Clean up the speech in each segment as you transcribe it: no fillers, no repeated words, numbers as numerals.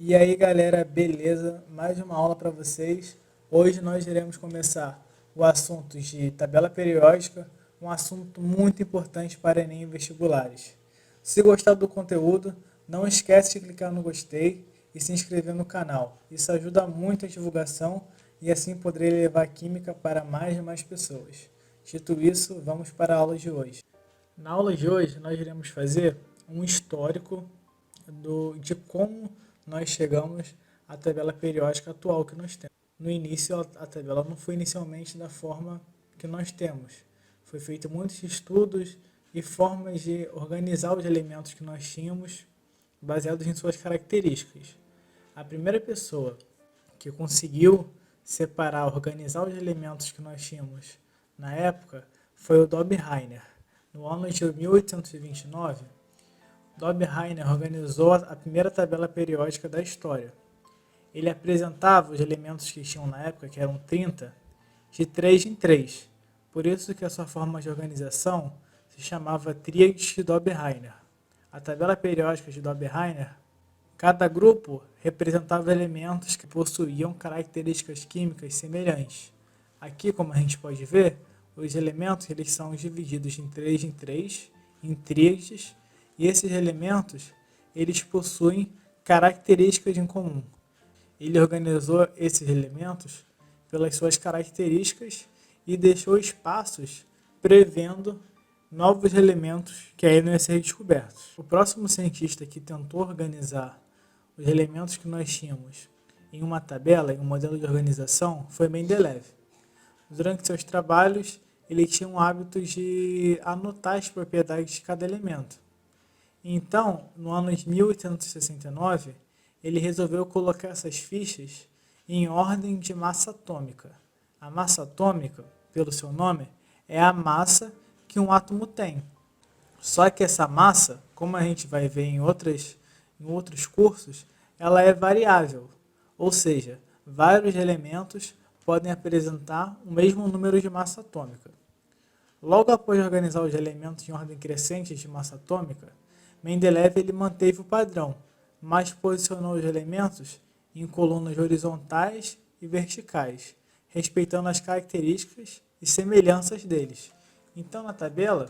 E aí galera, beleza? Mais uma aula para vocês. Hoje nós iremos começar o assunto de tabela periódica, um assunto muito importante para Enem e vestibulares. Se gostar do conteúdo, não esquece de clicar no gostei e se inscrever no canal. Isso ajuda muito a divulgação e assim poderei levar a química para mais e mais pessoas. Dito isso, vamos para a aula de hoje. Na aula de hoje, nós iremos fazer um histórico de como nós chegamos à tabela periódica atual que nós temos. No início, a tabela não foi inicialmente da forma que nós temos. Foi feito muitos estudos e formas de organizar os elementos que nós tínhamos baseados em suas características. A primeira pessoa que conseguiu separar, organizar os elementos que nós tínhamos na época foi o Dobheimer. No ano de 1829, Dobheimer organizou a primeira tabela periódica da história. Ele apresentava os elementos que tinham na época, que eram 30, de 3 em 3. Por isso que a sua forma de organização se chamava Tríade de Dobheimer. A tabela periódica de Dobheimer, cada grupo representava elementos que possuíam características químicas semelhantes. Aqui, como a gente pode ver, os elementos eles são divididos em 3, em tríades, e esses elementos eles possuem características em comum. Ele organizou esses elementos pelas suas características e deixou espaços prevendo novos elementos que ainda iam ser descobertos. O próximo cientista que tentou organizar os elementos que nós tínhamos em uma tabela, em um modelo de organização, foi Mendeleev. Durante seus trabalhos, ele tinha um hábito de anotar as propriedades de cada elemento. Então, no ano de 1869, ele resolveu colocar essas fichas em ordem de massa atômica. A massa atômica, pelo seu nome, é a massa que um átomo tem. Só que essa massa, como a gente vai ver em outros cursos, ela é variável. Ou seja, vários elementos podem apresentar o mesmo número de massa atômica. Logo após organizar os elementos em ordem crescente de massa atômica, Mendeleev ele manteve o padrão, mas posicionou os elementos em colunas horizontais e verticais, respeitando as características e semelhanças deles. Então, na tabela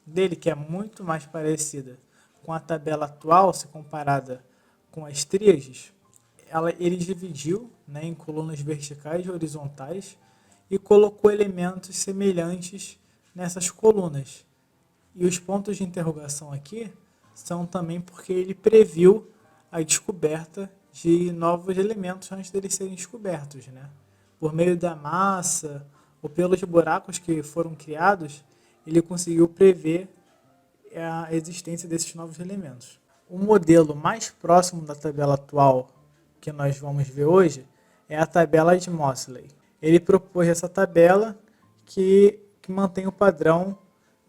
dele, que é muito mais parecida com a tabela atual, se comparada com as tríades, ele dividiu, em colunas verticais e horizontais e colocou elementos semelhantes nessas colunas. E os pontos de interrogação aqui são também porque ele previu a descoberta de novos elementos antes deles serem descobertos, Por meio da massa ou pelos buracos que foram criados, ele conseguiu prever a existência desses novos elementos. O modelo mais próximo da tabela atual que nós vamos ver hoje é a tabela de Moseley. Ele propôs essa tabela que mantém o padrão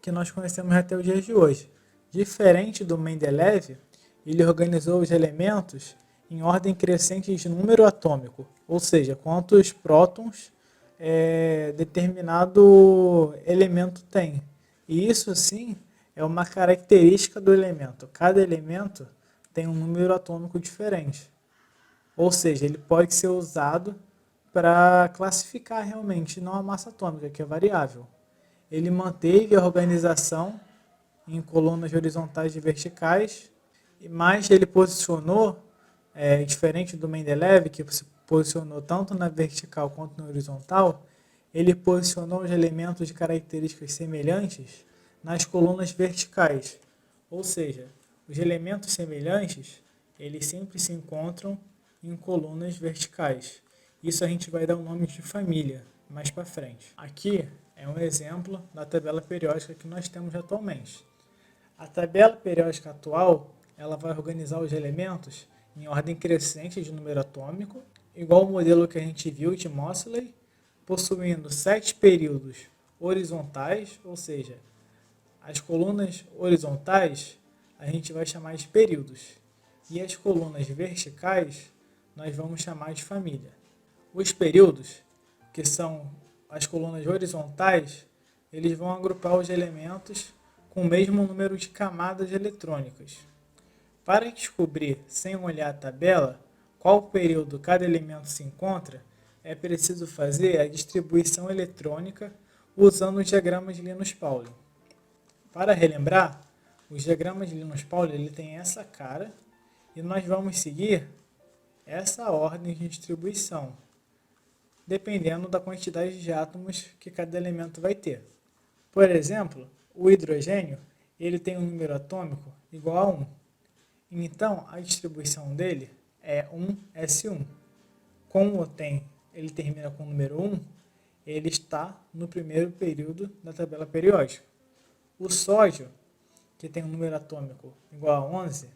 que nós conhecemos até os dias de hoje. Diferente do Mendeleev, ele organizou os elementos em ordem crescente de número atômico, ou seja, quantos prótons determinado elemento tem. E isso, sim, é uma característica do elemento. Cada elemento tem um número atômico diferente. Ou seja, ele pode ser usado para classificar realmente, não a massa atômica, que é variável. Ele manteve a organização em colunas horizontais e verticais, mas ele posicionou, diferente do Mendeleev, que se posicionou tanto na vertical quanto na horizontal, ele posicionou os elementos de características semelhantes nas colunas verticais. Ou seja, os elementos semelhantes, eles sempre se encontram em colunas verticais. Isso a gente vai dar o nome de família mais para frente. Aqui é um exemplo da tabela periódica que nós temos atualmente. A tabela periódica atual, ela vai organizar os elementos em ordem crescente de número atômico, igual ao modelo que a gente viu de Moseley, possuindo 7 períodos horizontais, ou seja, as colunas horizontais a gente vai chamar de períodos, e as colunas verticais nós vamos chamar de família. Os períodos, que são as colunas horizontais, eles vão agrupar os elementos com o mesmo número de camadas eletrônicas. Para descobrir, sem olhar a tabela, qual período cada elemento se encontra, é preciso fazer a distribuição eletrônica usando os diagramas de Linus-Pauling. Para relembrar, os diagramas de Linus-Pauling ele tem essa cara e nós vamos seguir essa ordem de distribuição, dependendo da quantidade de átomos que cada elemento vai ter. Por exemplo, o hidrogênio ele tem um número atômico igual a 1. Então, a distribuição dele é 1s1. Como ele termina com o número 1, ele está no primeiro período da tabela periódica. O sódio, que tem um número atômico igual a 11,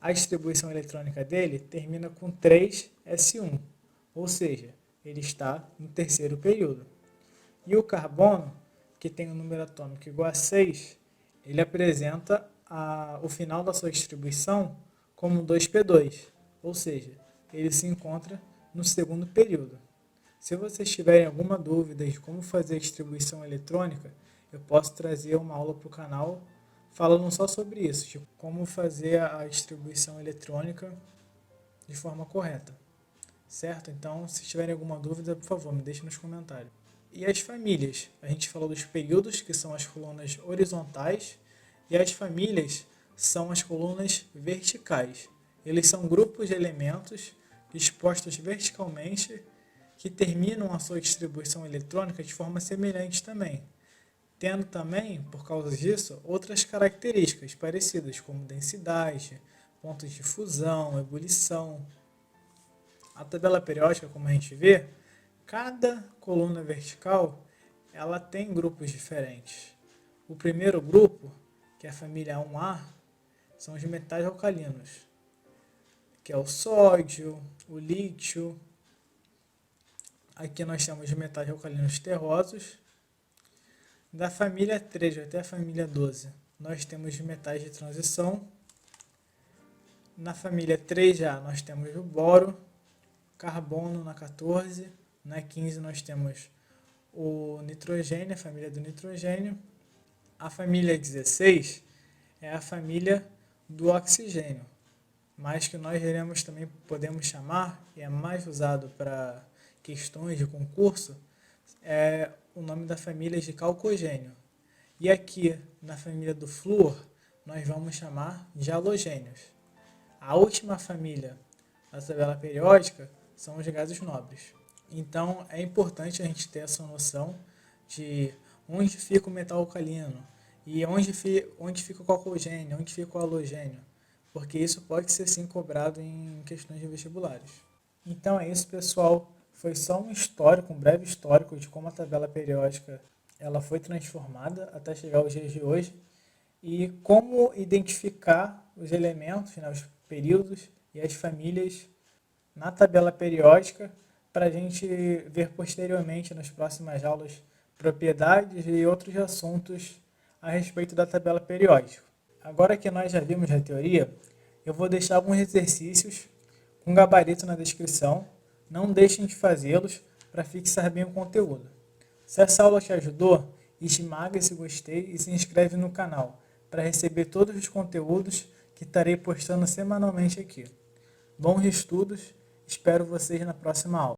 a distribuição eletrônica dele termina com 3s1, ou seja, ele está no terceiro período. E o carbono, que tem um número atômico igual a 6, ele apresenta o final da sua distribuição como 2p2, ou seja, ele se encontra no segundo período. Se vocês tiverem alguma dúvida de como fazer a distribuição eletrônica, eu posso trazer uma aula para o canal falando só sobre isso, tipo, como fazer a distribuição eletrônica de forma correta. Certo? Então, se tiverem alguma dúvida, por favor, me deixe nos comentários. E as famílias? A gente falou dos períodos, que são as colunas horizontais, e as famílias são as colunas verticais. Eles são grupos de elementos dispostos verticalmente que terminam a sua distribuição eletrônica de forma semelhante também, tendo também, por causa disso, outras características parecidas, como densidade, pontos de fusão, ebulição. A tabela periódica, como a gente vê, cada coluna vertical ela tem grupos diferentes. O primeiro grupo, que é a família 1A, são os metais alcalinos, que é o sódio, o lítio. Aqui nós temos os metais alcalinos terrosos. Da família 3 até a família 12, nós temos os metais de transição. Na família 3A nós temos o boro, carbono na 14, na 15 nós temos o nitrogênio, a família do nitrogênio. A família 16 é a família do oxigênio, mas que nós podemos chamar, e é mais usado para questões de concurso, é o nome da família de calcogênio. E aqui, na família do flúor, nós vamos chamar de halogênios. A última família da tabela periódica são os gases nobres. Então, é importante a gente ter essa noção de onde fica o metal alcalino e onde fica o calcogênio, onde fica o halogênio, porque isso pode ser sim cobrado em questões de vestibulares. Então é isso, pessoal. Foi só um breve histórico de como a tabela periódica ela foi transformada até chegar aos dias de hoje e como identificar os elementos, né, os períodos e as famílias na tabela periódica para a gente ver posteriormente nas próximas aulas propriedades e outros assuntos a respeito da tabela periódica. Agora que nós já vimos a teoria, eu vou deixar alguns exercícios com gabarito na descrição. Não deixem de fazê-los para fixar bem o conteúdo. Se essa aula te ajudou, esmaga esse gostei e se inscreve no canal para receber todos os conteúdos que estarei postando semanalmente aqui. Bons estudos, espero vocês na próxima aula.